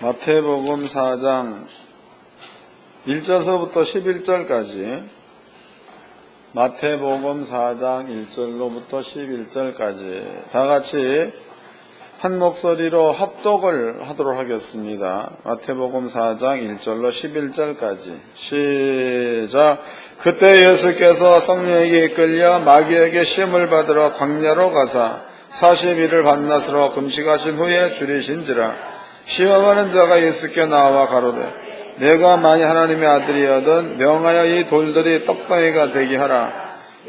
마태복음 4장 1절서부터 11절까지, 마태복음 4장 1절로부터 11절까지 다 같이 한 목소리로 합독을 하도록 하겠습니다. 마태복음 4장 1절로 11절까지 시작. 그때 예수께서 성령에게 이끌려 마귀에게 시험을 받으러 광야로 가사 40일을 밤낮으로 금식하신 후에 줄이신지라. 시험하는 자가 예수께 나와 가로되 내가 만일 하나님의 아들이거든 명하여 이 돌들이 떡덩이가 되게 하라.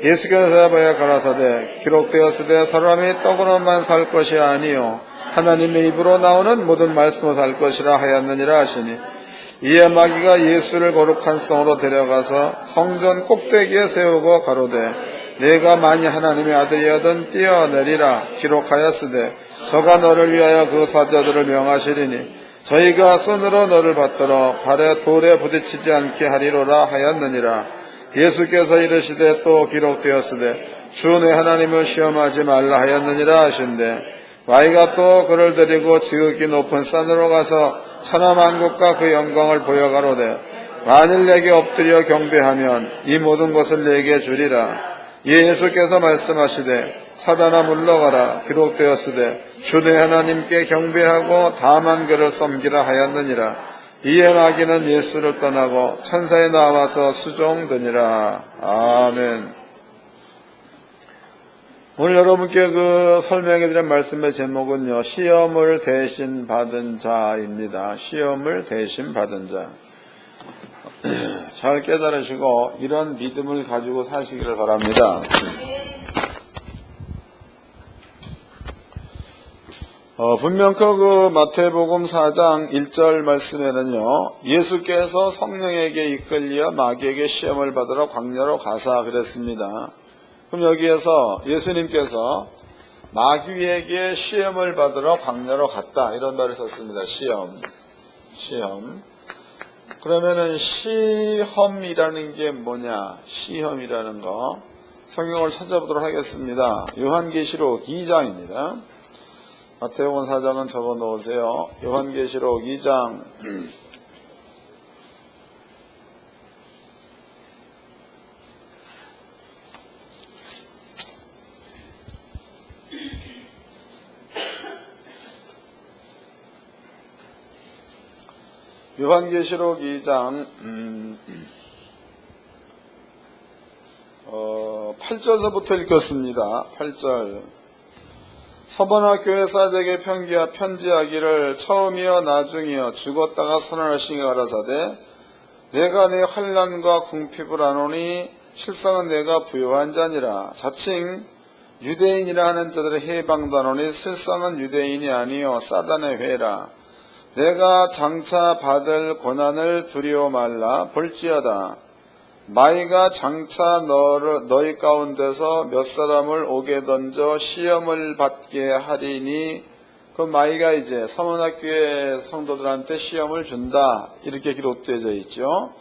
예수께서 대답하여 가라사대 기록되었으되 사람이 떡으로만 살 것이 아니요 하나님의 입으로 나오는 모든 말씀으로 살 것이라 하였느니라 하시니, 이에 마귀가 예수를 거룩한 성으로 데려가서 성전 꼭대기에 세우고 가로되 내가 만일 하나님의 아들이거든 뛰어내리라. 기록하였으되 저가 너를 위하여 그 사자들을 명하시리니 저희가 손으로 너를 받들어 발에 돌에 부딪히지 않게 하리로라 하였느니라. 예수께서 이르시되 또 기록되었으되 주 내 하나님을 시험하지 말라 하였느니라 하신대, 마귀가 또 그를 데리고 지극히 높은 산으로 가서 천하만국과 그 영광을 보여 가로되 만일 내게 엎드려 경배하면 이 모든 것을 내게 주리라. 이에 예수께서 말씀하시되 사단아 물러가라. 기록되었으되 주 내 하나님께 경배하고 다만 그를 섬기라 하였느니라. 이에 마귀는 예수를 떠나고 천사에 나와서 수종되니라. 아멘. 오늘 여러분께 설명해드린 말씀의 제목은요, 시험을 대신 받은 자입니다. 시험을 대신 받은 자. 잘 깨달으시고 이런 믿음을 가지고 사시기를 바랍니다. 분명 그 마태복음 4장 1절 말씀에는요, 예수께서 성령에게 이끌려 마귀에게 시험을 받으러 광야로 가사 그랬습니다. 그럼 여기에서 예수님께서 마귀에게 시험을 받으러 광야로 갔다, 이런 말을 썼습니다. 시험. 그러면은 시험이라는 게 뭐냐? 시험이라는 거 성경을 찾아보도록 하겠습니다. 요한계시록 2장입니다. 마태복음 4장은 적어 놓으세요. 요한계시록 2장 8절서부터 읽겠습니다. 8절. 서머나 교회 사제에게 편지하기를 처음이여 나중이여 죽었다가 선언하시니 가라사대 내가 내 환난과 궁핍을 아노니 실상은 내가 부요한 자니라. 자칭 유대인이라 하는 자들의 해방도 아노니 실상은 유대인이 아니요 사단의 회라. 내가 장차 받을 고난을 두려워 말라. 볼지어다 마귀가 장차 너희 가운데서 몇 사람을 옥에 던져 시험을 받게 하리니, 그 마귀가 이제 서문학교의 성도들한테 시험을 준다, 이렇게 기록되어 있죠.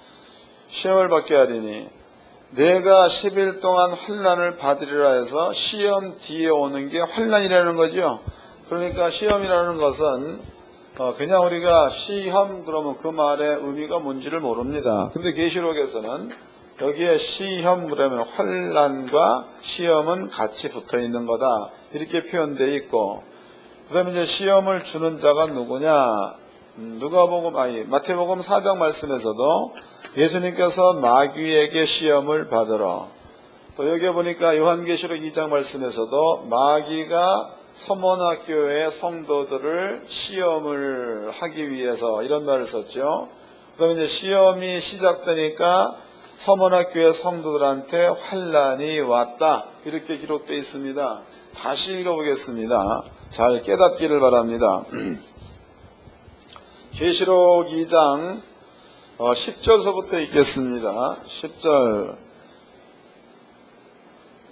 시험을 받게 하리니 내가 10일 동안 환난을 받으리라 해서 시험 뒤에 오는 게 환난이라는 거죠. 그러니까 시험이라는 것은 그냥 우리가 시험 그러면 그 말의 의미가 뭔지를 모릅니다. 근데 계시록에서는 여기에 시험 그러면 환난과 시험은 같이 붙어 있는 거다, 이렇게 표현되어 있고, 그 다음에 이제 시험을 주는 자가 누구냐? 마태복음 4장 말씀에서도 예수님께서 마귀에게 시험을 받으러, 또 여기 보니까 요한계시록 2장 말씀에서도 마귀가 서머나교회 성도들을 시험을 하기 위해서, 이런 말을 썼죠. 그 다음에 이제 시험이 시작되니까 서머나교회 성도들한테 환난이 왔다, 이렇게 기록되어 있습니다. 다시 읽어보겠습니다. 잘 깨닫기를 바랍니다. 계시록 2장 10절서부터 읽겠습니다. 10절.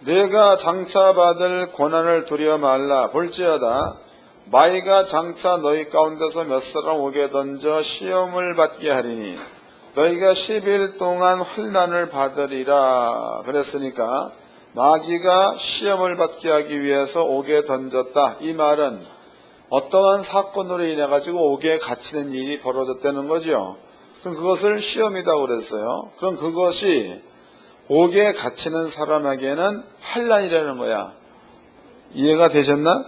내가 장차 받을 고난을 두려워 말라. 볼지어다 마귀가 장차 너희 가운데서 몇 사람 옥에 던져 시험을 받게 하리니 너희가 10일 동안 환난을 받으리라. 그랬으니까 마귀가 시험을 받게 하기 위해서 옥에 던졌다. 이 말은 어떠한 사건으로 인해 가지고 옥에 갇히는 일이 벌어졌다는 거죠. 그럼 그것을 시험이라고 그랬어요. 그럼 그것이 옥에 갇히는 사람에게는 환난이라는 거야. 이해가 되셨나?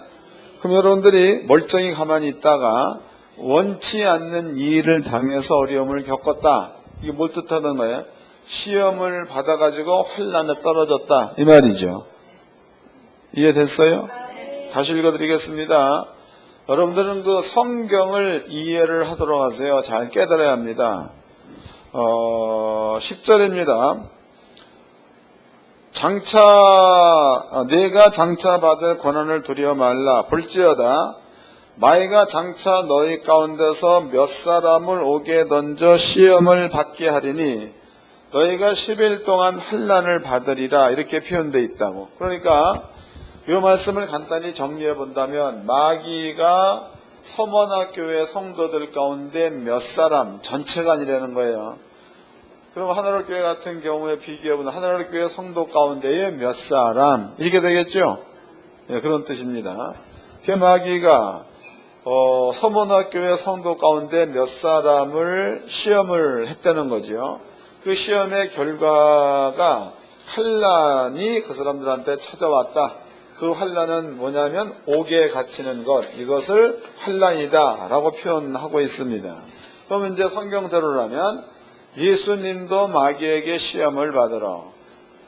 그럼 여러분들이 멀쩡히 가만히 있다가 원치 않는 일을 당해서 어려움을 겪었다. 이게 뭘 뜻하는 거예요? 시험을 받아가지고 환난에 떨어졌다. 이 말이죠. 이해됐어요? 다시 읽어드리겠습니다. 여러분들은 그 성경을 이해를 하도록 하세요. 잘 깨달아야 합니다. 10절입니다. 내가 장차 받을 권한을 두려워 말라. 볼지어다 마이가 장차 너희 가운데서 몇 사람을 옥에 던져 시험을 받게 하리니 너희가 10일 동안 환난을 받으리라. 이렇게 표현되어 있다고. 그러니까 이 말씀을 간단히 정리해 본다면 마귀가 서머나교회 성도들 가운데 몇 사람, 전체가 아니라는 거예요. 그럼 하나로교회 같은 경우에 비교해보면 하나로교회 성도 가운데에 몇 사람 이렇게 되겠죠. 네, 그런 뜻입니다. 그 마귀가 서머나교회 성도 가운데 몇 사람을 시험을 했다는 거죠. 그 시험의 결과가 환난이 그 사람들한테 찾아왔다. 그 환난은 뭐냐면 옥에 갇히는 것, 이것을 환난이다 라고 표현하고 있습니다. 그럼 이제 성경대로라면 예수님도 마귀에게 시험을 받으러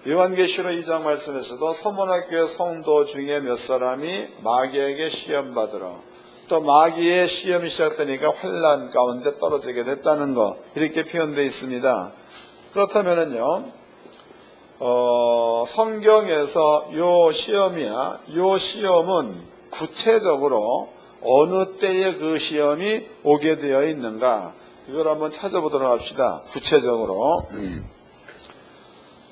요한계시록 2장 말씀에서도 서머나교회 성도 중에 몇 사람이 마귀에게 시험 받으러 또 마귀의 시험이 시작되니까 환난 가운데 떨어지게 됐다는 것, 이렇게 표현되어 있습니다. 그렇다면은요, 성경에서 요 시험이야, 요 시험은 구체적으로 어느 때에 그 시험이 오게 되어 있는가, 이걸 한번 찾아보도록 합시다. 구체적으로.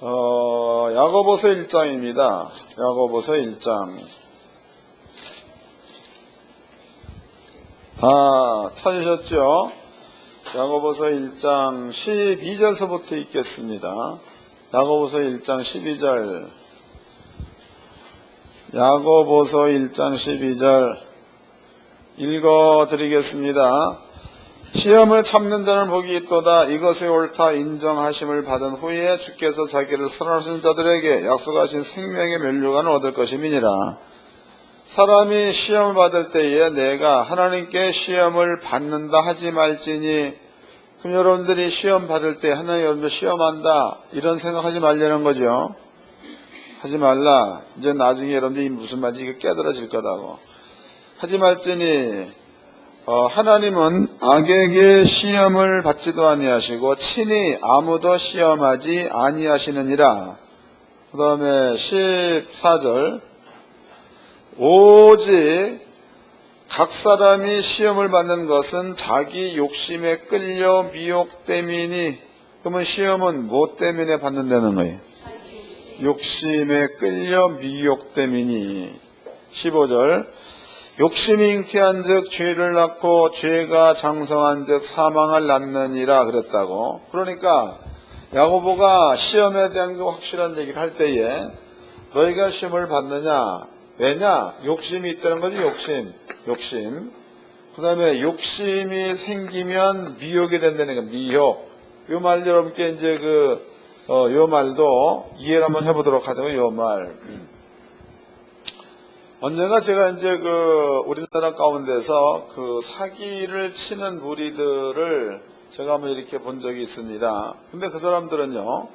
야고보서 1장입니다. 야고보서 1장. 다 찾으셨죠? 야고보서 1장 12절서부터 읽겠습니다. 야고보서 1장 12절. 야고보서 1장 12절 읽어드리겠습니다. 시험을 참는 자는 복이 있도다. 이것이 옳다 인정하심을 받은 후에 주께서 자기를 선하신 자들에게 약속하신 생명의 면류관을 얻을 것임이니라. 사람이 시험을 받을 때에 내가 하나님께 시험을 받는다 하지 말지니, 그럼 여러분들이 시험 받을 때 하나님 여러분들 시험한다 이런 생각하지 말려는 거죠. 하지 말라. 이제 나중에 여러분들이 무슨 말인지 이게 깨달아질 거다고. 하지 말지니 하나님은 악에게 시험을 받지도 아니하시고 친히 아무도 시험하지 아니하시느니라. 그 다음에 14절 오직 각 사람이 시험을 받는 것은 자기 욕심에 끌려 미혹됨이니. 그러면 시험은 뭐 때문에 받는다는 거예요? 욕심에 끌려 미혹됨이니. 15절 욕심이 잉태한 즉 죄를 낳고 죄가 장성한 즉 사망을 낳느니라 그랬다고. 그러니까 야고보가 시험에 대한 그 확실한 얘기를 할 때에 너희가 시험을 받느냐, 왜냐? 욕심이 있다는 거지. 욕심. 그 다음에 욕심이 생기면 미혹이 된다는 거예요. 미혹. 요 말 여러분께 이제 요 말도 이해를 한번 해보도록 하자고요. 요 말. 언젠가 제가 이제 우리나라 가운데서 사기를 치는 무리들을 제가 한번 이렇게 본 적이 있습니다. 근데 그 사람들은요,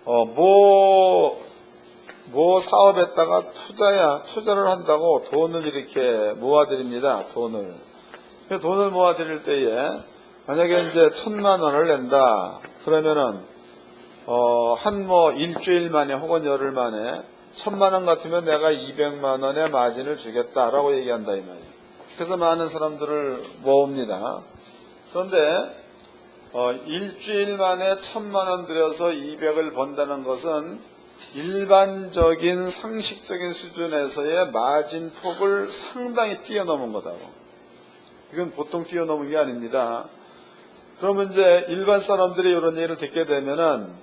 뭐 사업에다가 투자를 한다고 돈을 이렇게 모아드립니다. 돈을 모아드릴 때에 만약에 이제 1,000만 원을 낸다. 그러면은 일주일 만에 혹은 열흘 만에 1,000만 원 같으면 내가 200만 원의 마진을 주겠다라고 얘기한다 이 말이에요. 그래서 많은 사람들을 모읍니다. 그런데 일주일 만에 1,000만 원 들여서 200을 번다는 것은 일반적인 상식적인 수준에서의 마진 폭을 상당히 뛰어넘은 거다고. 이건 보통 뛰어넘은 게 아닙니다. 그러면 이제 일반 사람들이 이런 얘기를 듣게 되면은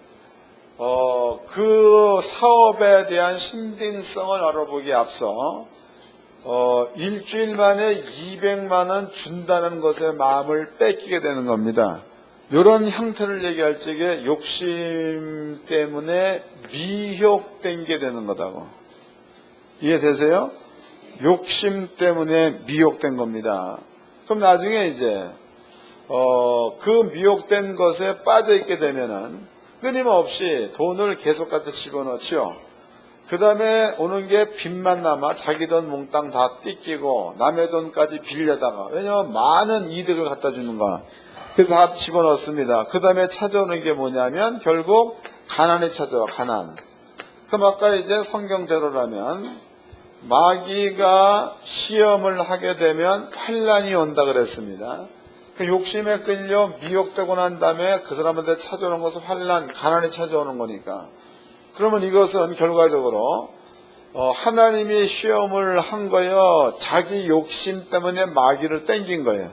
그 사업에 대한 신빙성을 알아보기에 앞서 일주일 만에 200만 원 준다는 것에 마음을 뺏기게 되는 겁니다. 이런 형태를 얘기할 적에 욕심 때문에 미혹된 게 되는 거다고. 이해되세요? 욕심 때문에 미혹된 겁니다. 그럼 나중에 이제 그 미혹된 것에 빠져 있게 되면은 끊임없이 돈을 계속 갖다 집어넣죠. 그 다음에 오는 게 빚만 남아 자기 돈 몽땅 다 뜯기고 남의 돈까지 빌려다가, 왜냐면 많은 이득을 갖다 주는 거야. 그래서 다 집어넣습니다. 그 다음에 찾아오는 게 뭐냐면 결국 가난이 찾아와. 가난. 그럼 아까 이제 성경대로라면 마귀가 시험을 하게 되면 환난이 온다 그랬습니다. 그 욕심에 끌려 미혹되고 난 다음에 그 사람한테 찾아오는 것은 환난, 가난이 찾아오는 거니까. 그러면 이것은 결과적으로 하나님이 시험을 한 거예요? 자기 욕심 때문에 마귀를 땡긴 거예요?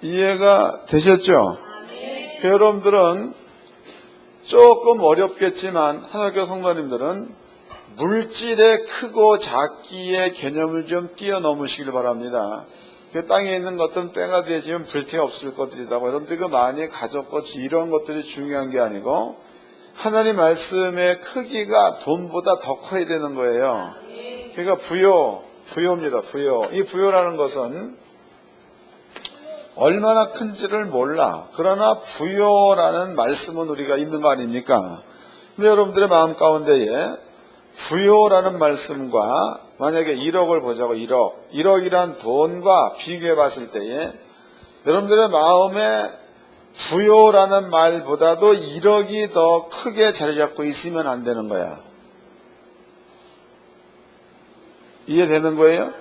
이해가 되셨죠? 여러분들은 조금 어렵겠지만 하나님께 성도님들은 물질의 크고 작기의 개념을 좀 뛰어넘으시길 바랍니다. 그 땅에 있는 것들은 때가 되지면 불태 없을 것들이라고. 여러분들이 그 많이 가졌고 이런 것들이 중요한 게 아니고 하나님 말씀의 크기가 돈보다 더 커야 되는 거예요. 그러니까 부요입니다. 부요. 이 부요라는 것은 얼마나 큰지를 몰라. 그러나 부요라는 말씀은 우리가 있는 거 아닙니까? 근데 여러분들의 마음 가운데에 부요라는 말씀과 만약에 1억을 보자고. 1억이란 돈과 비교해 봤을 때에 여러분들의 마음에 부요라는 말보다도 1억이 더 크게 자리 잡고 있으면 안 되는 거야. 이해되는 거예요?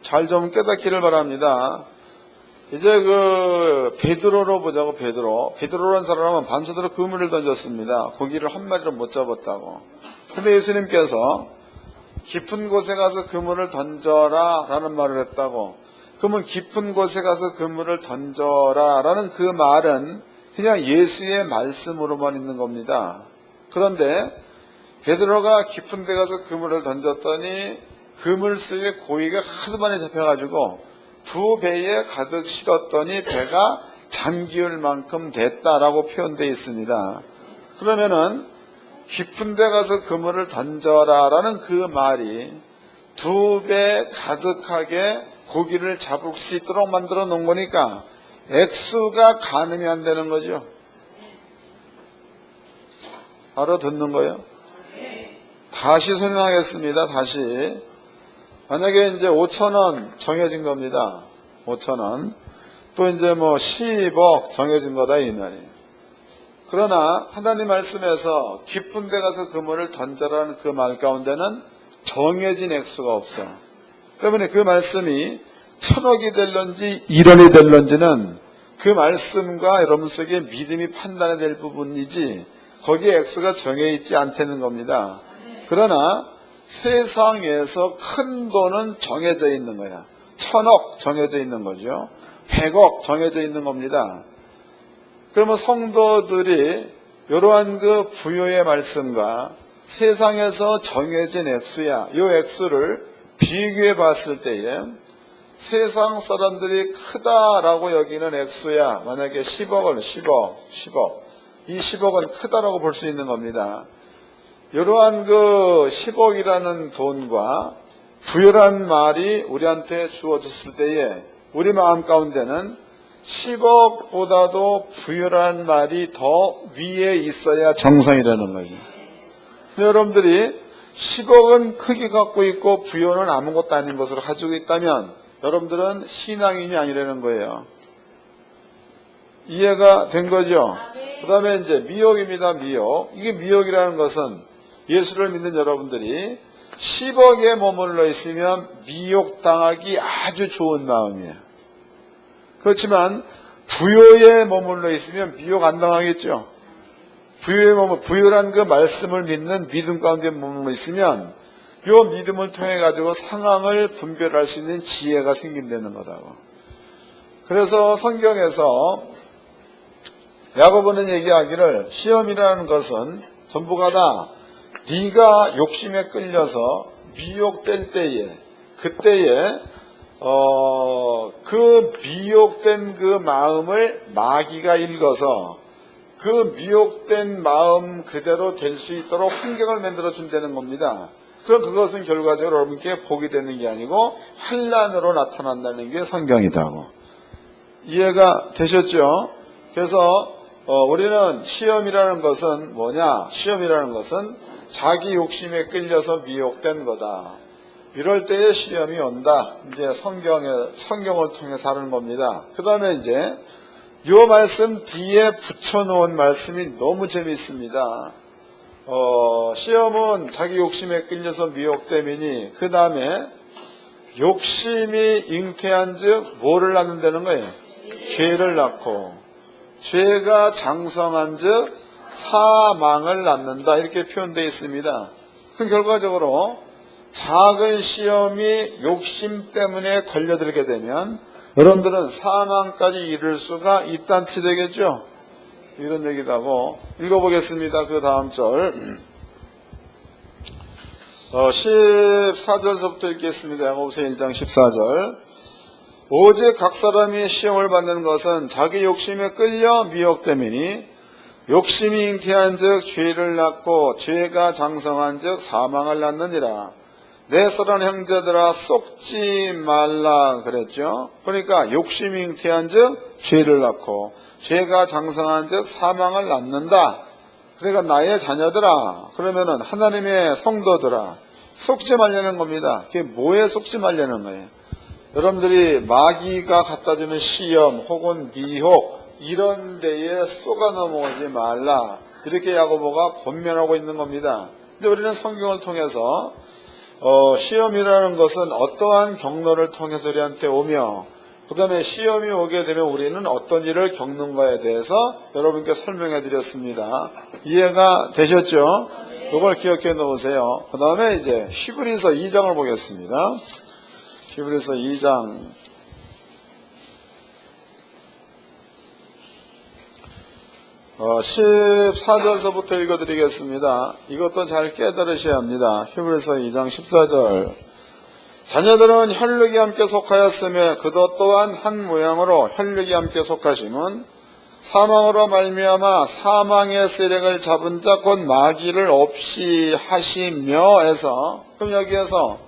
잘 좀 깨닫기를 바랍니다. 이제 베드로로 보자고. 베드로라는 사람은 밤새도록 그물을 던졌습니다. 고기를 한 마리를 못 잡았다고. 근데 예수님께서 깊은 곳에 가서 그물을 던져라 라는 말을 했다고. 그러면 깊은 곳에 가서 그물을 던져라 라는 그 말은 그냥 예수의 말씀으로만 있는 겁니다. 그런데 베드로가 깊은 데 가서 그물을 던졌더니 그물 속에 고기가 하도 많이 잡혀가지고 2배에 가득 실었더니 배가 잠기울 만큼 됐다라고 표현되어 있습니다. 그러면은 깊은 데 가서 그물을 던져라 라는 그 말이 2배 가득하게 고기를 잡을 수 있도록 만들어 놓은 거니까 액수가 가늠이 안 되는 거죠. 알아듣는 거예요? 다시 설명하겠습니다. 다시. 만약에 이제 5,000원 정해진 겁니다. 5,000원. 또 이제 10억 정해진 거다 이 말이에요. 그러나 하나님 말씀에서 깊은 데 가서 그물을 던져라는 그 말 가운데는 정해진 액수가 없어. 때문에 그 말씀이 1,000억이 될런지 1원이 될런지는 그 말씀과 여러분 속에 믿음이 판단이 될 부분이지 거기에 액수가 정해 있지 않다는 겁니다. 그러나 세상에서 큰 돈은 정해져 있는 거야. 1,000억 정해져 있는 거죠. 100억 정해져 있는 겁니다. 그러면 성도들이 이러한 그 부요의 말씀과 세상에서 정해진 액수야, 이 액수를 비교해 봤을 때에 세상 사람들이 크다라고 여기는 액수야, 만약에 10억, 이 10억은 크다라고 볼 수 있는 겁니다. 이러한 그 10억이라는 돈과 부요란 말이 우리한테 주어졌을 때에 우리 마음 가운데는 10억보다도 부요란 말이 더 위에 있어야 정상이라는 거죠. 여러분들이 10억은 크게 갖고 있고 부요는 아무것도 아닌 것으로 가지고 있다면 여러분들은 신앙인이 아니라는 거예요. 이해가 된 거죠? 그 다음에 이제 미혹입니다. 미혹. 이게 미혹이라는 것은 예수를 믿는 여러분들이 10억에 머물러 있으면 미혹당하기 아주 좋은 마음이에요. 그렇지만 부요에 머물러 있으면 미혹 안 당하겠죠. 부요란 그 말씀을 믿는 믿음 가운데 머물러 있으면 이 믿음을 통해 가지고 상황을 분별할 수 있는 지혜가 생긴다는 거다고. 그래서 성경에서 야고보는 얘기하기를 시험이라는 것은 전부가 다 네가 욕심에 끌려서 미혹될 때에, 그때에 그 미혹된 그 마음을 마귀가 읽어서 그 미혹된 마음 그대로 될 수 있도록 환경을 만들어 준다는 겁니다. 그럼 그것은 결과적으로 여러분께 복이 되는 게 아니고 환난으로 나타난다는 게 성경이다고. 이해가 되셨죠? 그래서 우리는 시험이라는 것은 뭐냐? 시험이라는 것은 자기 욕심에 끌려서 미혹된 거다. 이럴 때에 시험이 온다. 이제 성경을 통해서 하는 겁니다. 그 다음에 이제 요 말씀 뒤에 붙여놓은 말씀이 너무 재미있습니다. 시험은 자기 욕심에 끌려서 미혹됨이니, 그 다음에 욕심이 잉태한 즉 뭐를 낳는다는 거예요? 죄를 낳고, 죄가 장성한 즉 사망을 낳는다. 이렇게 표현되어 있습니다. 그럼 결과적으로 작은 시험이 욕심 때문에 걸려들게 되면 여러분들은 사망까지 이를 수가 있단치 되겠죠? 이런 얘기도 하고. 읽어보겠습니다. 그 다음 절 14절서부터 읽겠습니다. 야고보서 1장 14절. 오직 각 사람이 시험을 받는 것은 자기 욕심에 끌려 미혹됨이니 욕심이 잉태한 즉 죄를 낳고 죄가 장성한 즉 사망을 낳느니라. 내 사랑하는 형제들아 속지 말라 그랬죠. 그러니까 욕심이 잉태한 즉 죄를 낳고 죄가 장성한 즉 사망을 낳는다. 그러니까 나의 자녀들아, 그러면은 하나님의 성도들아, 속지 말라는 겁니다. 그게 뭐에 속지 말라는 거예요? 여러분들이 마귀가 갖다주는 시험 혹은 미혹 이런 데에 쏘가 넘어오지 말라. 이렇게 야고보가 권면하고 있는 겁니다. 근데 우리는 성경을 통해서 시험이라는 것은 어떠한 경로를 통해서 우리한테 오며, 그 다음에 시험이 오게 되면 우리는 어떤 일을 겪는가에 대해서 여러분께 설명해 드렸습니다. 이해가 되셨죠? 이걸 기억해 놓으세요. 그 다음에 이제 히브리서 2장을 보겠습니다. 히브리서 2장 14절서부터 읽어드리겠습니다. 이것도 잘 깨달으셔야 합니다. 히브리서 2장 14절. 자녀들은 혈육이 함께 속하였으며 그도 또한 한 모양으로 혈육이 함께 속하심은 사망으로 말미암아 사망의 세력을 잡은 자 곧 마귀를 없이 하시며 해서, 그럼 여기에서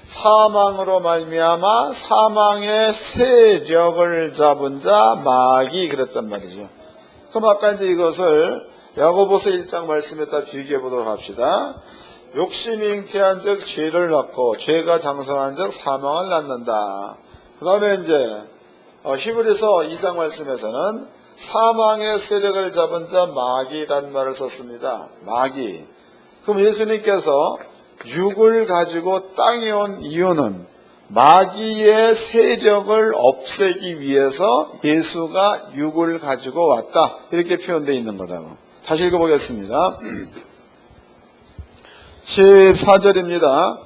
사망으로 말미암아 사망의 세력을 잡은 자 마귀 그랬단 말이죠. 그럼 아까 이제 이것을 야고보서 1장 말씀에다 비교해 보도록 합시다. 욕심이 잉태한 즉 죄를 낳고 죄가 장성한 즉 사망을 낳는다. 그 다음에 이제 히브리서 2장 말씀에서는 사망의 세력을 잡은 자 마귀란 말을 썼습니다. 마귀. 그럼 예수님께서 육을 가지고 땅에 온 이유는 마귀의 세력을 없애기 위해서 예수가 육을 가지고 왔다. 이렇게 표현되어 있는 거다고. 다시 읽어보겠습니다. 14절입니다.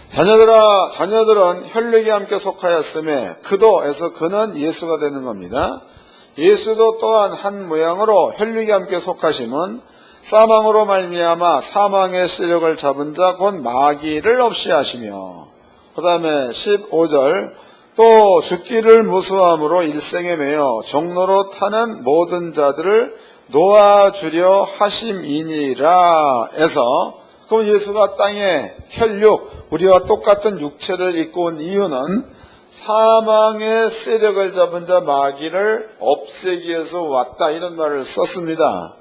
자녀들은 혈육이 함께 속하였으며 그도에서 그는 예수가 되는 겁니다. 예수도 또한 한 모양으로 혈육이 함께 속하심은 사망으로 말미암아 사망의 세력을 잡은 자 곧 마귀를 없이 하시며, 그 다음에 15절 또 죽기를 무수함으로 일생에 매여 종로로 타는 모든 자들을 놓아주려 하심이니라 해서, 그럼 예수가 땅에 혈육, 우리와 똑같은 육체를 입고 온 이유는 사망의 세력을 잡은 자 마귀를 없애기 위해서 왔다. 이런 말을 썼습니다.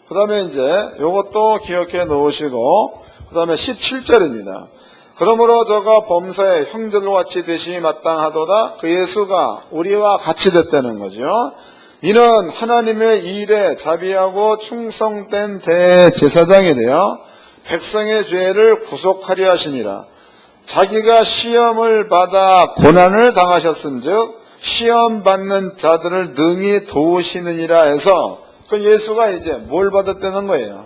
그 다음에 이제 이것도 기억해 놓으시고, 그 다음에 17절입니다. 그러므로 저가 범사에 형제들과 같이 되심이 마땅하도다. 그 예수가 우리와 같이 됐다는 거죠. 이는 하나님의 일에 자비하고 충성된 대제사장이 되어 백성의 죄를 구속하려 하시니라. 자기가 시험을 받아 고난을 당하셨은즉 시험 받는 자들을 능히 도우시느니라 해서, 그 예수가 이제 뭘 받았다는 거예요?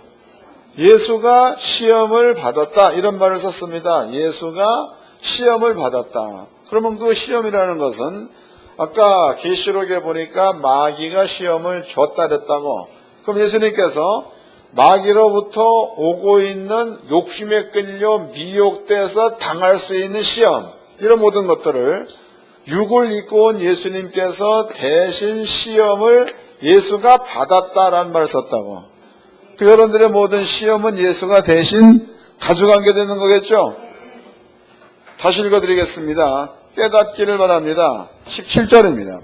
예수가 시험을 받았다. 이런 말을 썼습니다. 예수가 시험을 받았다. 그러면 그 시험이라는 것은 아까 계시록에 보니까 마귀가 시험을 줬다 그랬다고. 그럼 예수님께서 마귀로부터 오고 있는 욕심에 끌려 미혹돼서 당할 수 있는 시험, 이런 모든 것들을 육을 입고 온 예수님께서 대신 시험을 예수가 받았다라는 말을 썼다고. 그 여러분들의 모든 시험은 예수가 대신 가져가게 되는 거겠죠? 다시 읽어드리겠습니다. 깨닫기를 바랍니다. 17절입니다.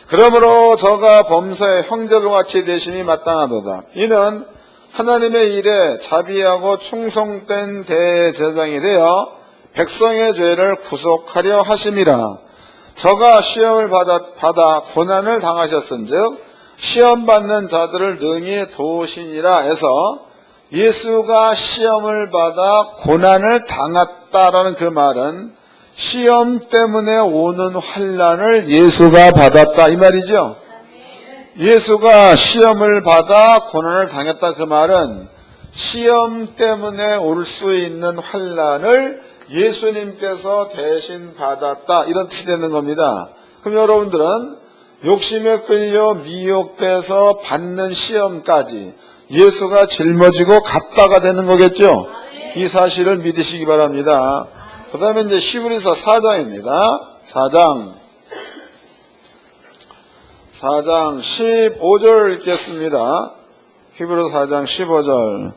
그러므로 저가 범사에 형제로 같이 대신이 마땅하도다. 이는 하나님의 일에 자비하고 충성된 대제사장이 되어 백성의 죄를 구속하려 하심이라. 저가 시험을 받아 고난을 당하셨은즉 시험받는 자들을 능히 도우시니라 해서 예수가 시험을 받아 고난을 당했다라는 그 말은 시험 때문에 오는 환난을 예수가 받았다 이 말이죠. 예수가 시험을 받아 고난을 당했다 그 말은 시험 때문에 올 수 있는 환난을 예수님께서 대신 받았다 이런 뜻이 되는 겁니다. 그럼 여러분들은 욕심에 끌려 미혹돼서 받는 시험까지 예수가 짊어지고 갔다가 되는 거겠죠. 이 사실을 믿으시기 바랍니다. 그 다음에 이제 히브리서 4장입니다. 4장 15절 읽겠습니다. 히브리서 4장 15절.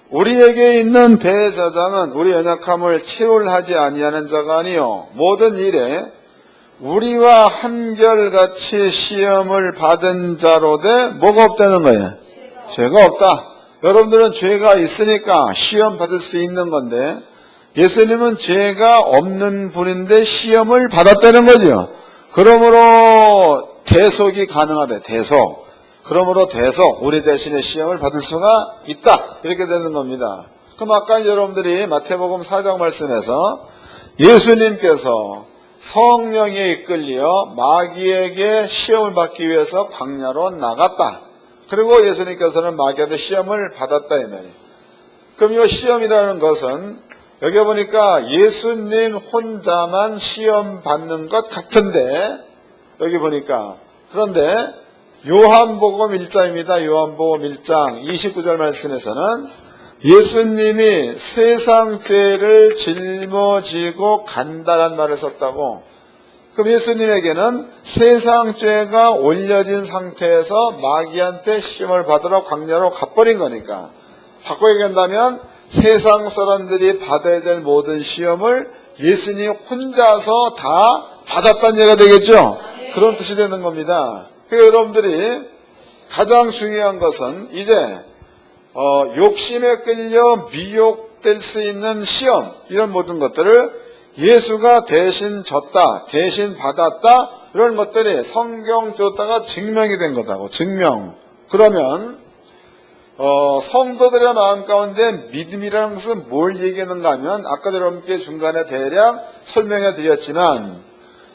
우리에게 있는 대제사장은 우리 연약함을 체울하지 아니하는 자가 아니요 모든 일에 우리와 한결같이 시험을 받은 자로되 뭐가 없다는 거예요? 죄가 없다. 여러분들은 죄가 있으니까 시험 받을 수 있는 건데 예수님은 죄가 없는 분인데 시험을 받았다는 거죠. 그러므로 대속이 가능하대. 대속. 그러므로 대속, 우리 대신에 시험을 받을 수가 있다. 이렇게 되는 겁니다. 그럼 아까 여러분들이 마태복음 4장 말씀에서 예수님께서 성령에 이끌려 마귀에게 시험을 받기 위해서 광야로 나갔다. 그리고 예수님께서는 마귀한테 시험을 받았다 이 말이에요. 그럼 이 시험이라는 것은 여기 보니까 예수님 혼자만 시험 받는 것 같은데 여기 보니까 그런데 요한복음 1장입니다. 요한복음 1장 29절 말씀에서는 예수님이 세상 죄를 짊어지고 간다란 말을 썼다고. 그럼 예수님에게는 세상 죄가 올려진 상태에서 마귀한테 시험을 받으러 광야로 가버린 거니까 바꿔 얘기한다면 세상 사람들이 받아야 될 모든 시험을 예수님 혼자서 다 받았다는 얘기가 되겠죠. 그런 뜻이 되는 겁니다. 그러니까 여러분들이 가장 중요한 것은 이제 욕심에 끌려 미혹될 수 있는 시험 이런 모든 것들을 예수가 대신 졌다, 대신 받았다 이런 것들이 성경 들었다가 증명이 된 거다고. 증명. 그러면 성도들의 마음 가운데 믿음이라는 것은 뭘 얘기하는가 하면 아까 여러분께 중간에 대략 설명해 드렸지만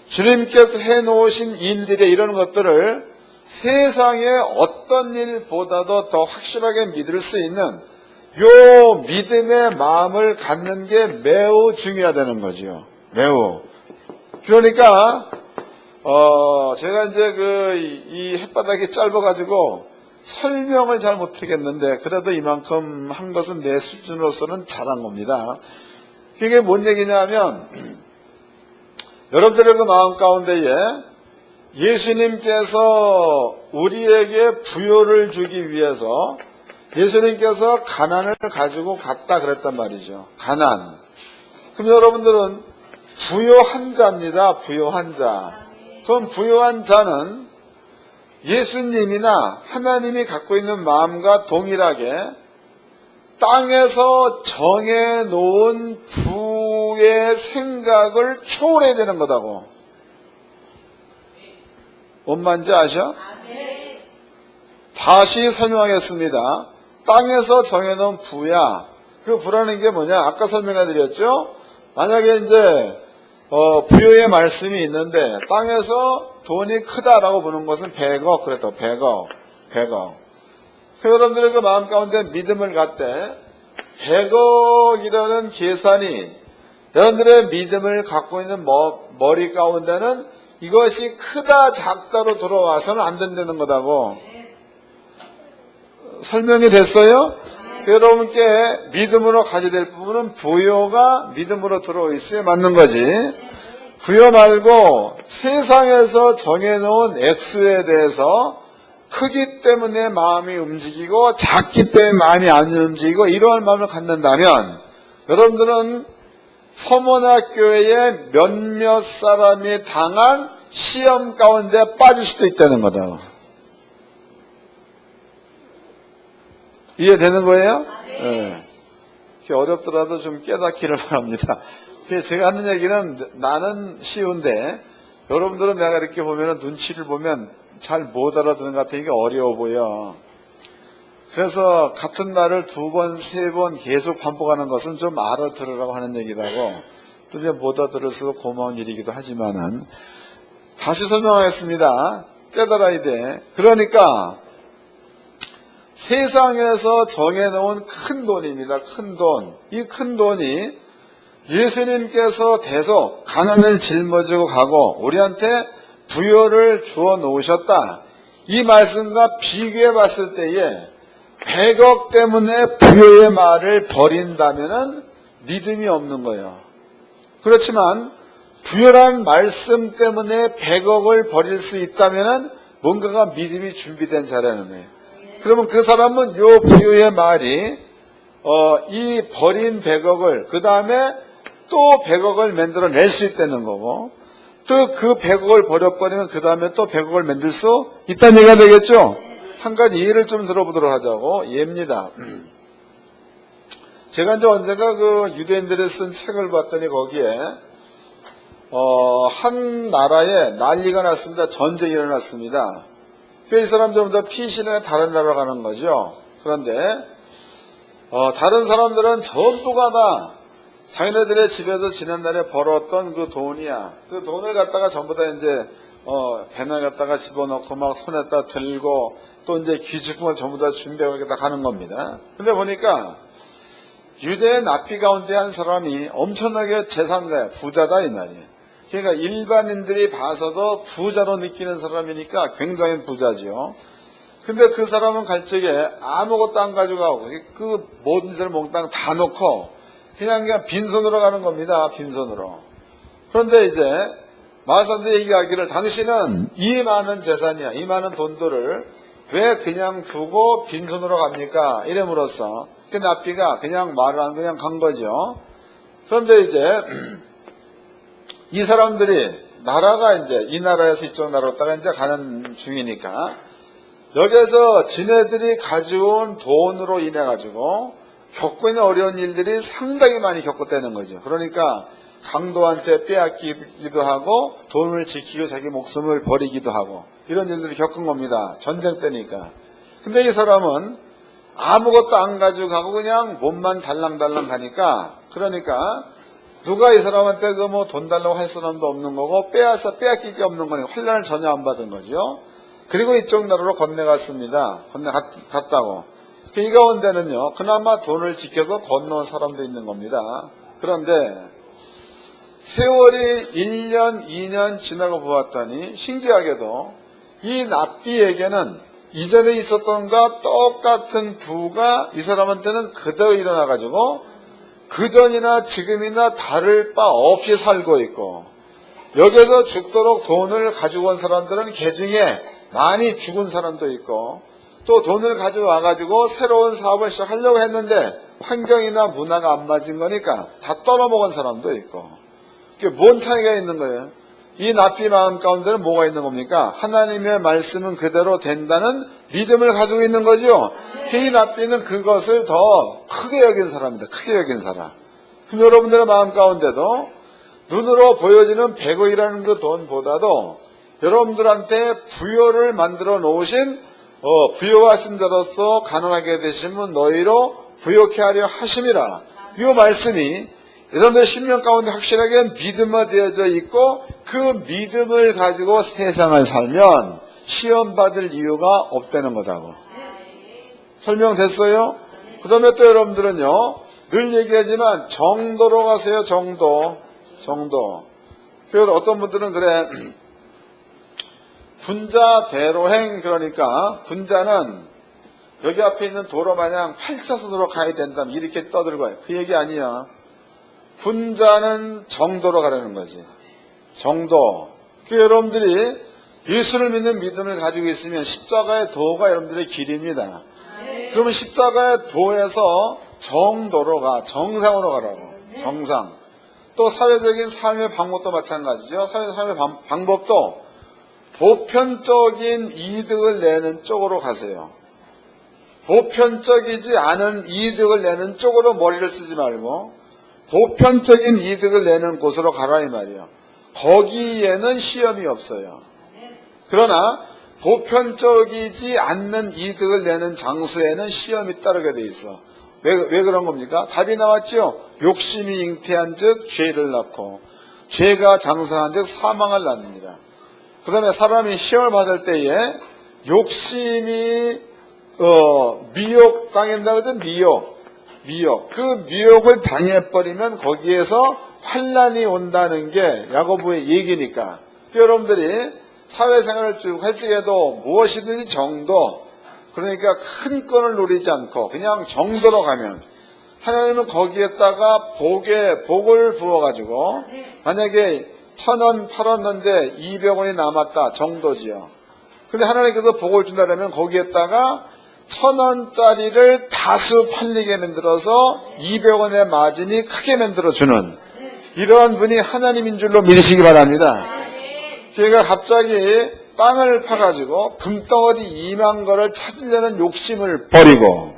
주님께서 해놓으신 일들의 이런 것들을 세상의 어떤 일보다도 더 확실하게 믿을 수 있는 요 믿음의 마음을 갖는 게 매우 중요하다는 거죠. 매우. 그러니까 제가 이제 이 햇바닥이 짧아가지고 설명을 잘 못하겠는데 그래도 이만큼 한 것은 내 수준으로서는 잘한 겁니다. 그게 뭔 얘기냐면 여러분들의 그 마음 가운데에 예수님께서 우리에게 부요를 주기 위해서 예수님께서 가난을 가지고 갔다 그랬단 말이죠. 가난. 그럼 여러분들은 부요한 자입니다. 부요한 자. 그럼 부요한 자는 예수님이나 하나님이 갖고 있는 마음과 동일하게 땅에서 정해놓은 부의 생각을 초월해야 되는 거다고. 뭔 말인지 아셔? 다시 설명하겠습니다. 땅에서 정해놓은 부야. 그 부라는 게 뭐냐? 아까 설명해 드렸죠? 만약에 이제 부요의 말씀이 있는데 땅에서 돈이 크다라고 보는 것은 100억 그랬다. 100억. 여러분들의 그 마음 가운데 믿음을 갖되 100억이라는 계산이 여러분들의 믿음을 갖고 있는 머리 가운데는 이것이 크다 작다로 들어와서는 안 된다는 거다고. 설명이 됐어요? 여러분께 믿음으로 가져야 될 부분은 부요가 믿음으로 들어있어야 맞는 거지. 부요 말고 세상에서 정해놓은 액수에 대해서 크기 때문에 마음이 움직이고 작기 때문에 마음이 안 움직이고 이러한 마음을 갖는다면 여러분들은 서문학교에 몇몇 사람이 당한 시험 가운데 빠질 수도 있다는 거다. 이해되는 거예요? 네. 어렵더라도 좀 깨닫기를 바랍니다. 제가 하는 얘기는 나는 쉬운데 여러분들은 내가 이렇게 보면 눈치를 보면 잘 못 알아듣는 것 같으니까 어려워 보여. 그래서 같은 말을 2번, 3번 계속 반복하는 것은 좀 알아들으라고 하는 얘기라고 또 이제 못 알아들을수록 고마운 일이기도 하지만은 다시 설명하겠습니다. 깨달아야 돼. 그러니까 세상에서 정해놓은 큰 돈입니다. 큰 돈. 이 큰 돈이 예수님께서 계속 가난을 짊어지고 가고 우리한테 부요를 주어 놓으셨다. 이 말씀과 비교해 봤을 때에 100억 때문에 부요의 말을 버린다면은 믿음이 없는 거예요. 그렇지만 부요란 말씀 때문에 100억을 버릴 수 있다면은 뭔가가 믿음이 준비된 자라는 거예요. 그러면 그 사람은 요 부요의 말이 이 버린 100억을 그 다음에 또 100억을 만들어낼 수 있다는 거고 또 그 100억을 버려버리면 그 다음에 또 100억을 만들 수 있다는 얘기가 되겠죠. 한 가지 예를 좀 들어보도록 하자고. 예입니다. 제가 이제 언젠가 그 유대인들이 쓴 책을 봤더니 거기에 한 나라에 난리가 났습니다. 전쟁이 일어났습니다. 이 사람 전부 다 피신해 다른 나라로 가는 거죠. 그런데 다른 사람들은 전부가 다 자기네들의 집에서 지난날에 벌었던 그 돈이야. 그 돈을 갖다가 전부 다 이제 배낭에 갖다가 집어넣고 막 손에다 들고 또 이제 귀중품을 전부 다 준비하고 이렇게 다 가는 겁니다. 근데 보니까 유대의 납비 가운데 한 사람이 엄청나게 재산가야, 부자다 이 말이에요. 그러니까 일반인들이 봐서도 부자로 느끼는 사람이니까 굉장히 부자지요. 근데 그 사람은 갈 적에 아무것도 안 가져가고 그 모든 것을 몽땅 다 놓고 그냥 빈손으로 가는 겁니다. 빈손으로. 그런데 이제 마사들 얘기하기를 당신은 이 많은 재산이야, 이 많은 돈들을 왜 그냥 두고 빈손으로 갑니까? 이름으로써 그 납비가 그냥 말을 안 그냥 간 거죠. 그런데 이제 이 사람들이 나라가 이제 이 나라에서 이쪽 나라로 다가 이제 가는 중이니까 여기에서 지네들이 가져온 돈으로 인해 가지고 겪고 있는 어려운 일들이 상당히 많이 겪었다는 거죠. 그러니까 강도한테 빼앗기기도 하고 돈을 지키고 자기 목숨을 버리기도 하고 이런 일들을 겪은 겁니다. 전쟁 때니까. 근데 이 사람은 아무것도 안 가지고 가고 그냥 몸만 달랑달랑 가니까 그러니까 누가 이 사람한테 그 뭐 돈 달라고 할 사람도 없는 거고 빼앗길 게 없는 거니까 환란을 전혀 안 받은 거죠. 그리고 이쪽 나라로 건너갔습니다. 건너갔다고. 이 가운데는요, 그나마 돈을 지켜서 건너온 사람도 있는 겁니다. 그런데 세월이 1년, 2년 지나고 보았더니 신기하게도 이 납비에게는 이전에 있었던 것과 똑같은 부가 이 사람한테는 그대로 일어나가지고 그전이나 지금이나 다를 바 없이 살고 있고 여기서 죽도록 돈을 가지고 온 사람들은 개중에 많이 죽은 사람도 있고 또 돈을 가져와가지고 새로운 사업을 시작하려고 했는데 환경이나 문화가 안 맞은 거니까 다 떨어먹은 사람도 있고 그게 뭔 차이가 있는 거예요? 이 납비 마음 가운데는 뭐가 있는 겁니까? 하나님의 말씀은 그대로 된다는 믿음을 가지고 있는 거죠. 이 납비는 그것을 더 크게 여긴 사람입니다. 크게 여긴 사람. 그럼 여러분들의 마음 가운데도 눈으로 보여지는 100억이라는 그 돈보다도 여러분들한테 부요를 만들어 놓으신 부요하신 자로서 가난하게 되시면 너희로 부요케 하려 하심이라. 이 말씀이 여러분들 심령 가운데 확실하게 믿음화되어져 있고 그 믿음을 가지고 세상을 살면 시험받을 이유가 없다는 거다고. 설명됐어요? 그 다음에 또 여러분들은요, 늘 얘기하지만 정도로 가세요. 정도. 그래서 어떤 분들은 그래, 군자 대로행. 그러니까 군자는 여기 앞에 있는 도로 마냥 8차선으로 가야 된다 이렇게 떠들고 와요. 그 얘기 아니야. 군자는 정도로 가라는 거지. 정도. 그 여러분들이 예수를 믿는 믿음을 가지고 있으면 십자가의 도가 여러분들의 길입니다. 그러면 십자가의 도에서 정도로 가, 정상으로 가라고. 정상. 또 사회적인 삶의 방법도 마찬가지죠. 사회적 삶의 방법도 보편적인 이득을 내는 쪽으로 가세요. 보편적이지 않은 이득을 내는 쪽으로 머리를 쓰지 말고 보편적인 이득을 내는 곳으로 가라 이 말이에요. 거기에는 시험이 없어요. 그러나 보편적이지 않는 이득을 내는 장소에는 시험이 따르게 돼 있어. 왜 그런 겁니까? 답이 나왔죠. 욕심이 잉태한 즉 죄를 낳고 죄가 장성한 즉 사망을 낳느니라. 그 다음에 사람이 시험을 받을 때에 욕심이 미혹당한다 그러죠. 미혹. 그 미혹을 당해버리면 거기에서 환난이 온다는 게 야고보의 얘기니까. 여러분들이 사회생활을 쭉 할 적에도 무엇이든지 정도, 그러니까 큰 건을 누리지 않고 그냥 정도로 가면 하나님은 거기에다가 복을 부어가지고 만약에 1,000원 팔았는데 200원이 남았다 정도지요. 근데 하나님께서 복을 준다면 거기에다가 1,000원짜리를 다수 팔리게 만들어서 200원의 마진이 크게 만들어주는 이러한 분이 하나님인 줄로 믿으시기 바랍니다. 그러니까 갑자기 땅을 파가지고 금덩어리 2만 거를 찾으려는 욕심을 버리고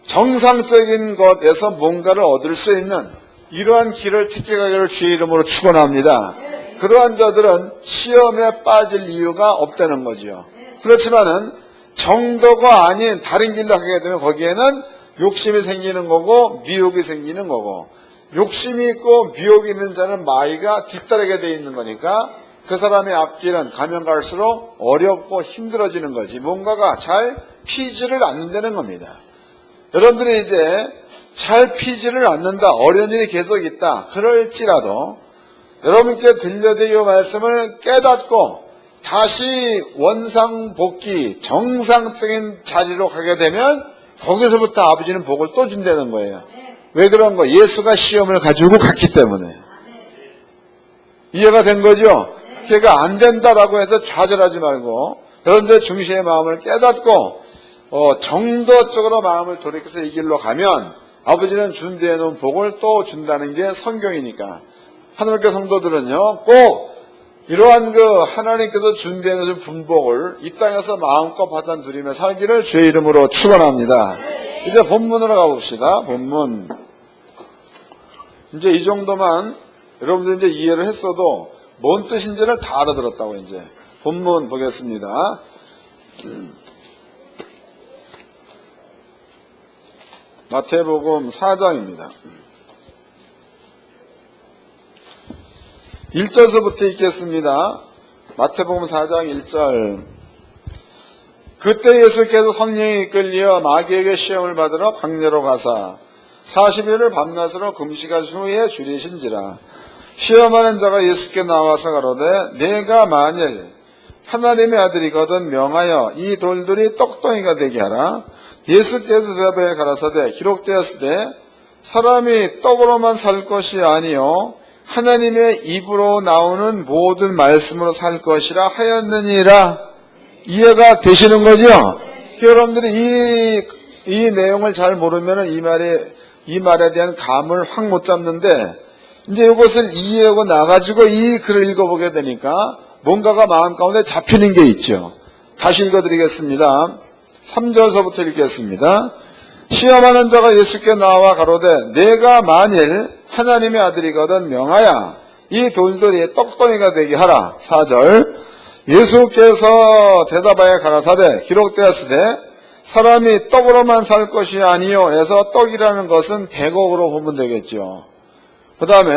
정상적인 것에서 뭔가를 얻을 수 있는 이러한 길을 택해가기를 주의 이름으로 축원합니다. 그러한 자들은 시험에 빠질 이유가 없다는 거지요. 그렇지만은 정도가 아닌 다른 길로 가게 되면 거기에는 욕심이 생기는 거고 미혹이 생기는 거고, 욕심이 있고 미혹이 있는 자는 마귀가 뒤따르게 돼 있는 거니까 그 사람의 앞길은 가면 갈수록 어렵고 힘들어지는 거지 뭔가가 잘 피지를 않는다는 겁니다. 여러분들이 이제 잘 피지를 않는다, 어려운 일이 계속 있다 그럴지라도 여러분께 들려드린 말씀을 깨닫고 다시 원상복귀 정상적인 자리로 가게 되면 거기서부터 아버지는 복을 또 준다는 거예요. 왜 그런 거? 예수가 시험을 가지고 갔기 때문에. 이해가 된 거죠? 그러니까 안 된다라고 해서 좌절하지 말고 여러분들의 중심의 마음을 깨닫고 정도 쪽으로 마음을 돌이켜서 이 길로 가면 아버지는 준비해 놓은 복을 또 준다는 게 성경이니까. 하늘교회 성도들은요 꼭 이러한 하나님께서 준비해 놓은 분복을 이 땅에서 마음껏 받아 누리며 살기를 주의 이름으로 축원합니다. 이제 본문으로 가봅시다. 본문. 이제 이 정도만 여러분들 이제 이해를 했어도 뭔 뜻인지를 다 알아들었다고. 이제 본문 보겠습니다. 마태복음 4장입니다. 1절서부터 읽겠습니다. 마태복음 4장 1절. 그때 예수께서 성령이 이끌려 마귀에게 시험을 받으러 광야로 가사 40일을 밤낮으로 금식하신 후에 줄이신지라. 시험하는 자가 예수께 나와서 가로되 내가 만일 하나님의 아들이거든 명하여 이 돌들이 떡덩이가 되게 하라. 예수께서 대답하여 가라사대 기록되었을 때 사람이 떡으로만 살 것이 아니요 하나님의 입으로 나오는 모든 말씀으로 살 것이라 하였느니라. 이해가 되시는 거죠? 여러분들이 이 내용을 잘 모르면 이 말에 대한 감을 확 못 잡는데 이제 이것을 이해하고 나가지고 이 글을 읽어보게 되니까 뭔가가 마음 가운데 잡히는 게 있죠. 다시 읽어드리겠습니다. 3절서부터 읽겠습니다. 시험하는 자가 예수께 나와 가로되 내가 만일 하나님의 아들이거든 명하여 이 돌들이 떡덩이가 되게 하라. 4절. 예수께서 대답하여 가라사대 기록되었으되 사람이 떡으로만 살 것이 아니요 해서 떡이라는 것은 백억으로 보면 되겠죠. 그 다음에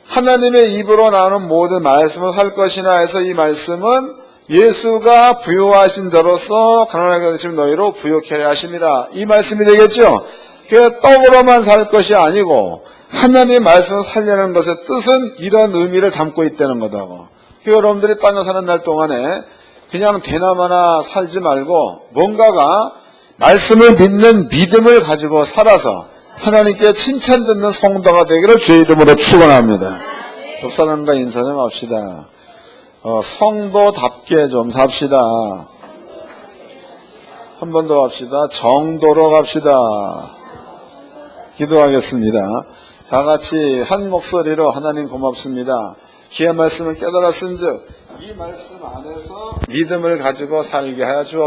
하나님의 입으로 나오는 모든 말씀을 살 것이나 해서 이 말씀은 예수가 부요하신 자로서 가난하게 되신 너희로 부요케 하려 하심이라. 이 말씀이 되겠죠. 그 떡으로만 살 것이 아니고 하나님의 말씀을 살려는 것의 뜻은 이런 의미를 담고 있다는 거다고. 여러분들이 땅에 사는 날 동안에 그냥 대나마나 살지 말고 뭔가가 말씀을 믿는 믿음을 가지고 살아서 하나님께 칭찬 듣는 성도가 되기를 주의 이름으로 축원합니다. 옆 사람과 인사 좀 합시다. 성도답게 좀 삽시다. 한 번 더 합시다. 정도로 갑시다. 기도하겠습니다. 다 같이 한 목소리로 하나님 고맙습니다. 귀한 말씀을 깨달았은즉 이 말씀 안에서 믿음을 가지고 살게 하여 주옵소서.